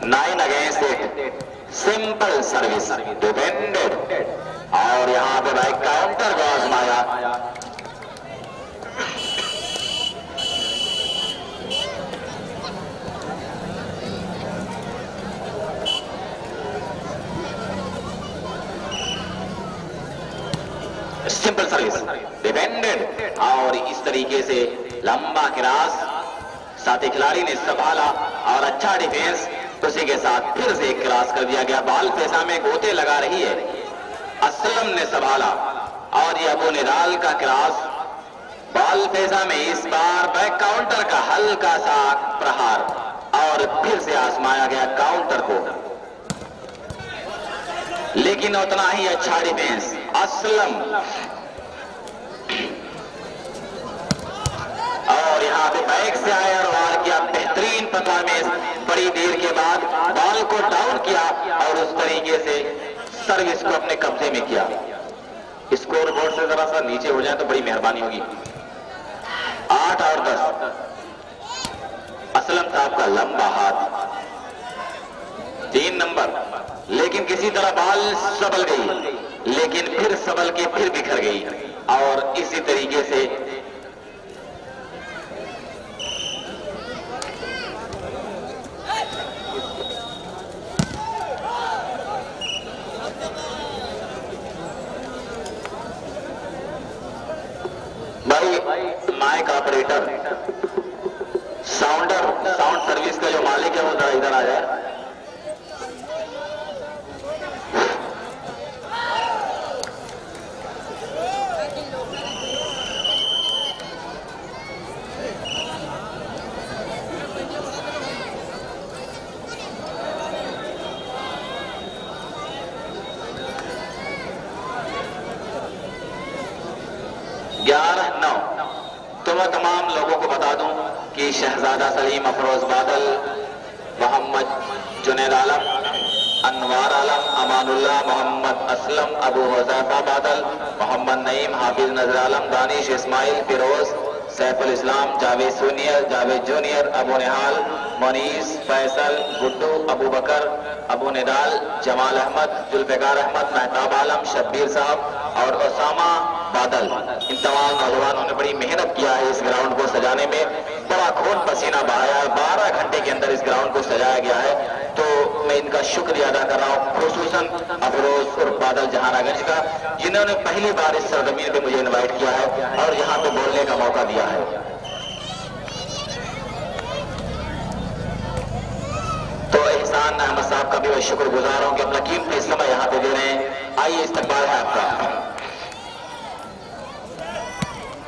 9 against 8, simple service defended. और यहां पे भाई काउंटर को आजमाया। Simple service defended. और इस तरीके से लंबा क्रॉस साथी खिलाड़ी ने संभाला और अच्छा डिफेंस, उसी के साथ फिर से एक क्रॉस कर दिया गया। बॉल पेशा में गोते लगा रही है, असलम ने संभाला और ये अबू निराल का क्रॉस बॉल पेशा में इस बार बैक काउंटर का हल्का सा प्रहार और फिर से आजमाया गया काउंटर को, लेकिन उतना ही अच्छा डिफेंस असलम। और यहां पे बैक से आया और वार किया, बेहतरीन परफॉर्मेंस। बड़ी देर के बाद बॉल को डाउन किया और उस तरीके से सर्विस को अपने कब्जे में किया। स्कोर बोर्ड से जरा सा नीचे हो जाए तो बड़ी मेहरबानी होगी। 8 और 10। असलम साहब का लंबा हाथ 3 नंबर, लेकिन किसी तरह बॉल सबल गई, लेकिन फिर सबल के फिर बिखर गई। और इसी तरीके से भाई माइक ऑपरेटर साउंड सर्विस का जो मालिक है वो जरा इधर आ जाए। 11-9। तो मैं तमाम लोगों को बता दूं कि शहजादा सलीम, अफरोज बादल, मोहम्मद जुनैद आलम, अनवार आलम, अमानुल्लाह, मोहम्मद असलम, अबू हुज़ैफा बादल, मोहम्मद नईम, हाफिज नजर आलम, दानिश इस्माइल, फिरोज, सैफुल इस्लाम, जावेद जूनियर, अबू निहाल, मोनीस, फैसल, गुड्डू, अबू बकर, अबू निदाल, जमाल अहमद, जुल्फिकार अहमद, मेहताब आलम, शब्बीर साहब और ओसामा बादल, इन तमाम नौजवानों ने बड़ी मेहनत किया है इस ग्राउंड को सजाने में। बड़ा खून पसीना बहाया है। 12 घंटे के अंदर इस ग्राउंड को सजाया गया है। तो मैं इनका शुक्रिया अदा कर रहा हूँ, खुसूसन अफरोज और बादल जहानागंज का, जिन्होंने पहली बार इस सरजमीन पे मुझे इनवाइट किया है और यहाँ पे बोलने का मौका दिया है। तो एहसान अहमद साहब का भी मैं शुक्रगुजार हूँ कि अपना कीमती समय यहाँ पे दे रहे हैं। आइए, इस्तकबाल है आपका।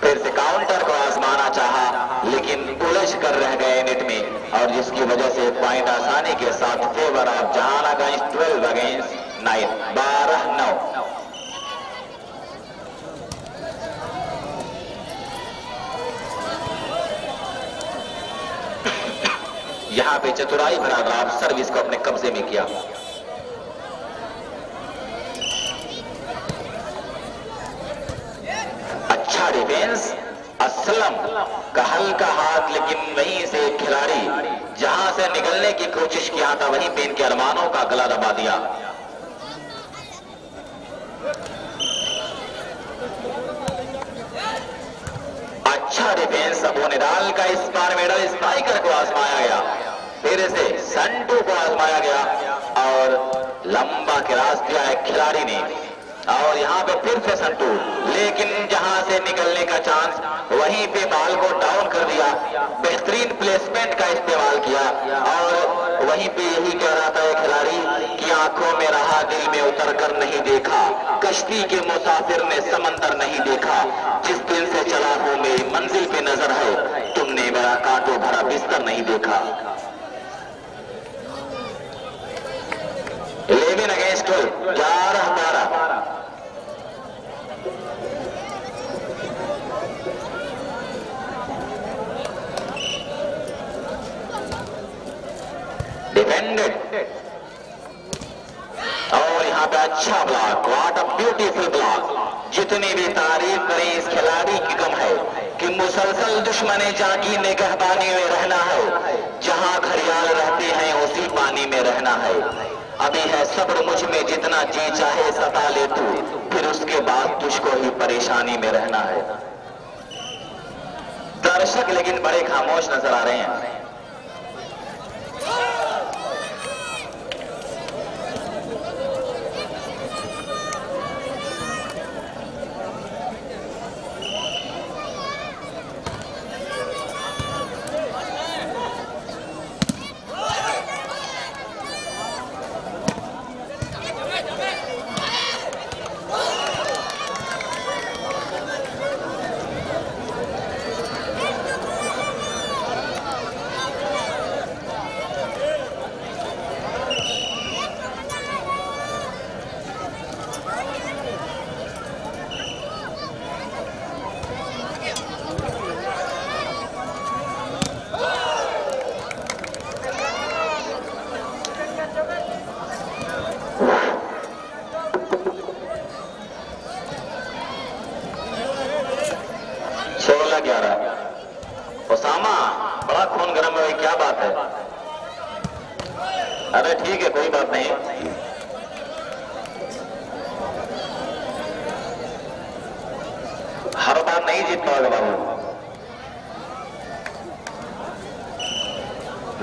फिर से काउंटर को आजमाना चाहा, लेकिन उलझ कर रह गए नेट में, और जिसकी वजह से पॉइंट आसानी के साथ फेवर ऑफ जहानागंज 12 अगेंस्ट 9, 12-9। यहां पे चतुराई भरा ड्राइव सर्विस को अपने कब्जे में किया। अच्छा डिफेंस, असलम का हल्का हाथ, लेकिन वहीं से खिलाड़ी जहां से निकलने की कोशिश किया था वहीं पे इनके अरमानों का गला दबा दिया। अच्छा डिफेंस, अबू निडाल का इस बार मेडल स्ट्राइकर को आजमाया गया, फिर से संटू को आजमाया गया और लंबा क्रॉस दिया है खिलाड़ी ने, और यहाँ पे फिर से संटू, लेकिन जहां से निकलने का चांस वहीं पे बॉल को डाउन कर दिया। बेहतरीन प्लेसमेंट का इस्तेमाल किया और वहीं पे यही कह रहा था खिलाड़ी कि आंखों में रहा, दिल में उतर कर नहीं देखा, कश्ती के मुसाफिर ने समंदर नहीं देखा, जिस दिन से चला हूं मेरी मंजिल पे नजर है, तुमने मेरा कांटों भरा बिस्तर नहीं देखा। 11 अगेंस्ट 12, 11-12। डिफेंडेड, और यहाँ पे अच्छा block, what a beautiful block. जितनी भी तारीफ करें इस खिलाड़ी की कम है, कि मुसलसल दुश्मने जागी निगहबानी में रहना है, जहां घड़ियाल रहती हैं उसी पानी में रहना है। अभी है सब्र मुझ में, जितना जी चाहे सता ले तू, फिर उसके बाद तुझको ही परेशानी में रहना है। दर्शक लेकिन बड़े खामोश नजर आ रहे हैं। ओसामा, बड़ा खून गर्म है, क्या बात है? अरे ठीक है, कोई बात नहीं। हर बार नहीं जीत पाओगे बाबू,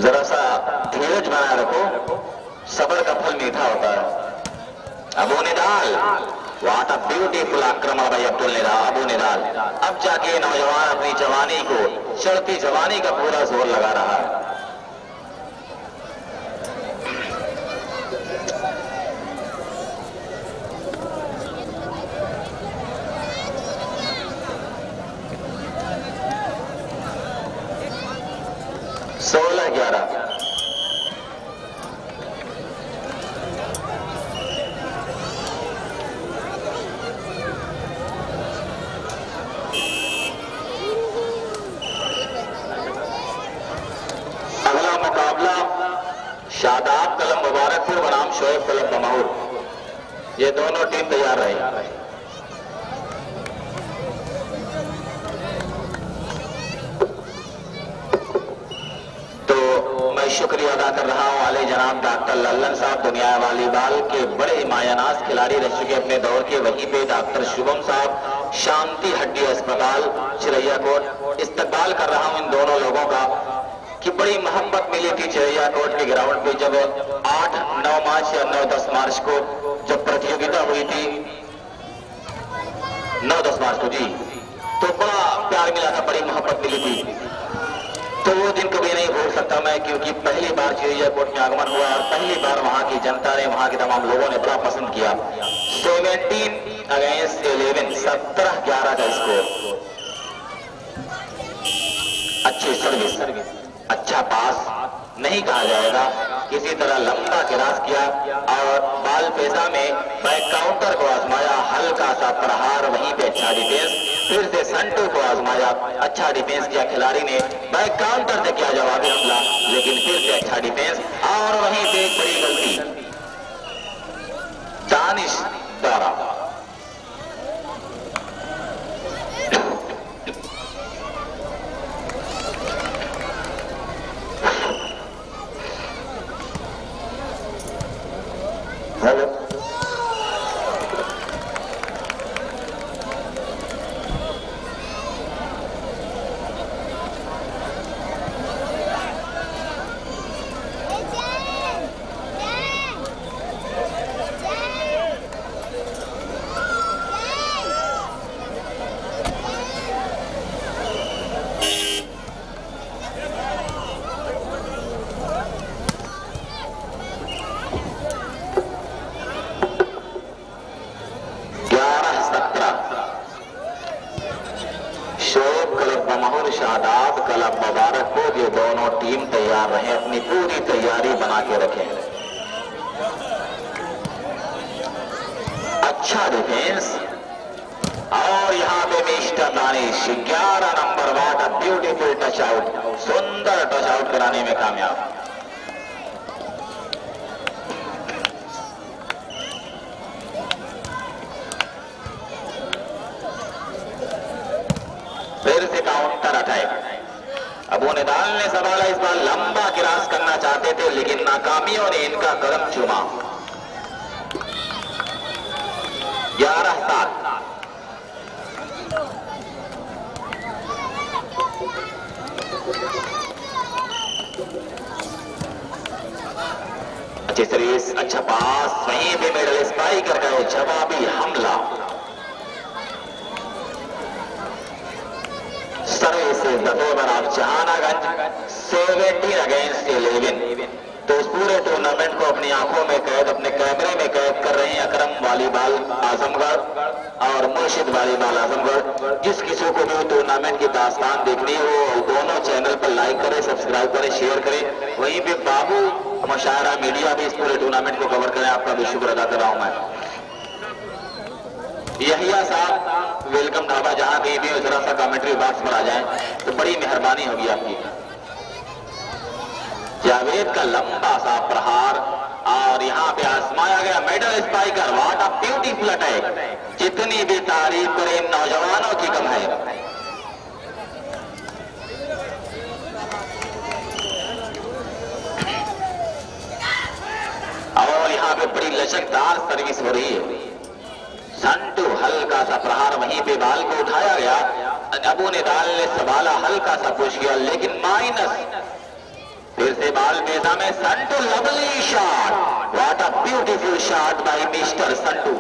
जरा सा धीरज बनाए रखो, सब्र का फल मीठा होता है। अबू निदाल, व्हाट अ ब्यूटीफुल आक्रमण भाई अब्दुल निदाल, अबू निदाल। अब जाके नौजवान अपनी जवानी को, चढ़ती जवानी का पूरा जोर लगा रहा है। सोलह 11 शादाब कलम मुबारकपुर बनाम शोएब कलम बमाउर, ये दोनों टीम तैयार रही। तो मैं शुक्रिया अदा कर रहा हूं आले जनाब डॉक्टर लल्लन साहब, दुनिया वाली बाल के बड़े मायानाज खिलाड़ी रह चुके अपने दौर के। वहीं पे डॉक्टर शुभम साहब, शांति हड्डी अस्पताल चिरैया कोट। इस्तकबाल कर रहा हूं इन दोनों लोगों का कि बड़ी मोहब्बत मिली थी चिरैया कोट के ग्राउंड पे, जब 8-9 मार्च या 9-10 मार्च को जब प्रतियोगिता हुई थी, 9-10 मार्च को जी, तो बड़ा प्यार मिला था, बड़ी मोहब्बत मिली थी। तो वो दिन कभी नहीं भूल सकता मैं, क्योंकि पहली बार चिरैया कोट में आगमन हुआ और पहली बार वहां की जनता ने, वहां के तमाम लोगों ने बड़ा पसंद किया। 17 अगेंस्ट 11, 17-11 का स्कोर। अच्छी सर्विस, अच्छा पास नहीं कहा जाएगा, किसी तरह लंबा क्रॉस किया और बाल पेशा में बैक काउंटर को आजमाया, हल्का सा प्रहार, वहीं पे अच्छा डिफेंस, फिर से संटू को आजमाया, अच्छा डिफेंस किया खिलाड़ी ने, बैक काउंटर से किया जवाबी हमला, लेकिन फिर से अच्छा डिफेंस, और वहीं से एक बड़ी गलती दानिश द्वारा। शादाब कलब मुबारकपुर, ये दोनों टीम तैयार रहे, अपनी पूरी तैयारी बना के रखें। अच्छा डिफेंस और यहाँ पे mister Danish 11 number, what a beautiful touch out, सुंदर टच आउट कराने में कामयाब। फिर से काउंटर अटैक। अबू निदाल ने सवाल इस बार लंबा क्रॉस करना चाहते थे, लेकिन नाकामियों ने इनका कदम चूमा। 11-7। अच्छी सर्विस, अच्छा पास, वहीं पे मिडल स्पाइकर का जवाबी हमला। Service the over of Jahanaganj 17 against 11। तो इस पूरे टूर्नामेंट को अपनी आंखों में कैद, अपने कैमरे में कैद कर रहे हैं अकरम वॉलीबॉल आजमगढ़ और मुर्शिद वॉलीबॉल आजमगढ़। जिस किसी को भी टूर्नामेंट की दास्तान देखनी हो, दोनों चैनल पर लाइक करें, सब्सक्राइब करें, शेयर करें। वहीं पे बाबू मुशायरा मीडिया भी इस पूरे टूर्नामेंट को कवर करें। आपका भी शुक्र अदा कर रहा हूं मैं। यहिया साहब वेलकम ढाबा, जहां कहीं भी जरा सा कमेंट्री बॉक्स पर आ जाए तो बड़ी मेहरबानी होगी आपकी। जावेद का लंबा सा प्रहार और यहां पे आजमाया गया middle spiker. What a beautiful attack. जितनी भी तारीफ करें नौजवानों की कम है। और यहां पे बड़ी लचकदार सर्विस हो रही है। संटू हल्का सा प्रहार, वहीं पे बाल को उठाया गया। अबू निदाल ने संभाला, हल्का सा पुश किया, लेकिन माइनस। फिर से बाल बेजा में Santu, lovely shot. What a beautiful shot bye mister Santu.